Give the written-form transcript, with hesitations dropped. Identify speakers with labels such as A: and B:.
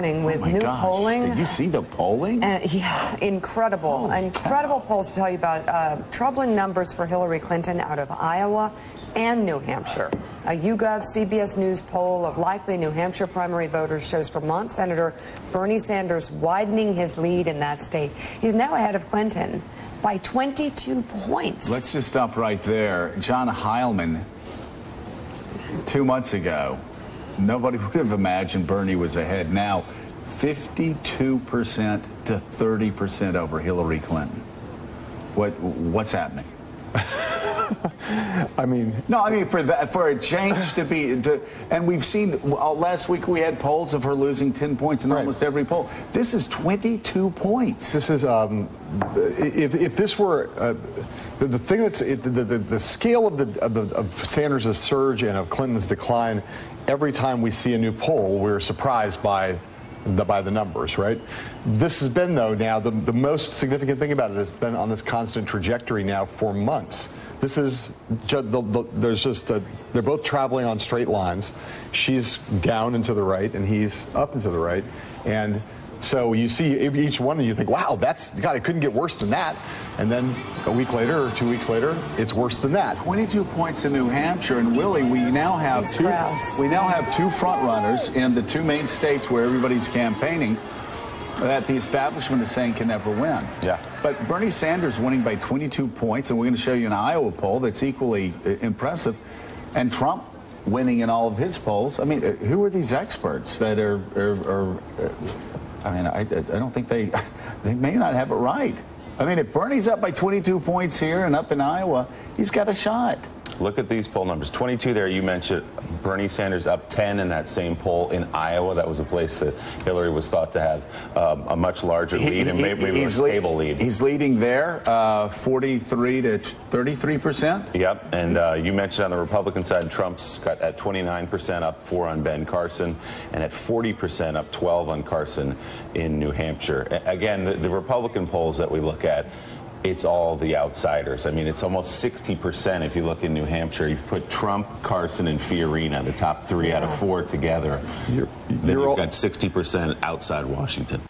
A: with new polling.
B: Did you see the polling?
A: Yeah, incredible. Incredible polls to tell you about troubling numbers for Hillary Clinton out of Iowa and New Hampshire. A YouGov CBS News poll of likely New Hampshire primary voters shows Vermont Senator Bernie Sanders widening his lead in that state. He's now ahead of Clinton by 22 points.
B: Let's just stop right there. John Heilman, 2 months ago, nobody would have imagined Bernie was ahead. Now, 52% to 30% over Hillary Clinton. What's happening?
C: I mean,
B: for a change to be, and we've seen last week we had polls of her losing 10 points in almost every poll. This is 22 points.
C: This is if this were the thing that's the scale of Sanders' surge and of Clinton's decline. Every time we see a new poll, we're surprised by the numbers, right? This has been, though, now the most significant thing about it has been on this constant trajectory now for months. This is they're both traveling on straight lines. She's down and to the right, and he's up and to the right, and so you see each one, and you think, wow, God, it couldn't get worse than that. And then a week later or 2 weeks later, it's worse than that.
B: 22 points in New Hampshire, and Willie, we now have two front runners in the two main states where everybody's campaigning that the establishment is saying can never win.
D: Yeah.
B: But Bernie Sanders winning by 22 points, and we're going to show you an Iowa poll that's equally impressive, and Trump winning in all of his polls. I mean, who are these experts that are I mean, I don't think they may not have it right. I mean, if Bernie's up by 22 points here and up in Iowa, he's got a shot.
D: Look at these poll numbers. 22 there, you mentioned Bernie Sanders up 10 in that same poll in Iowa. That was a place that Hillary was thought to have a much larger lead and maybe a stable lead.
B: He's leading there 43 to 33%.
D: Yep, and you mentioned on the Republican side, Trump's got at 29% up 4 on Ben Carson, and at 40% up 12 on Carson in New Hampshire. Again, the Republican polls that we look at, it's all the outsiders. I mean, it's almost 60% if you look in New Hampshire. You put Trump, Carson, and Fiorina, the top 3 out of 4 together. Then you've got 60% outside Washington.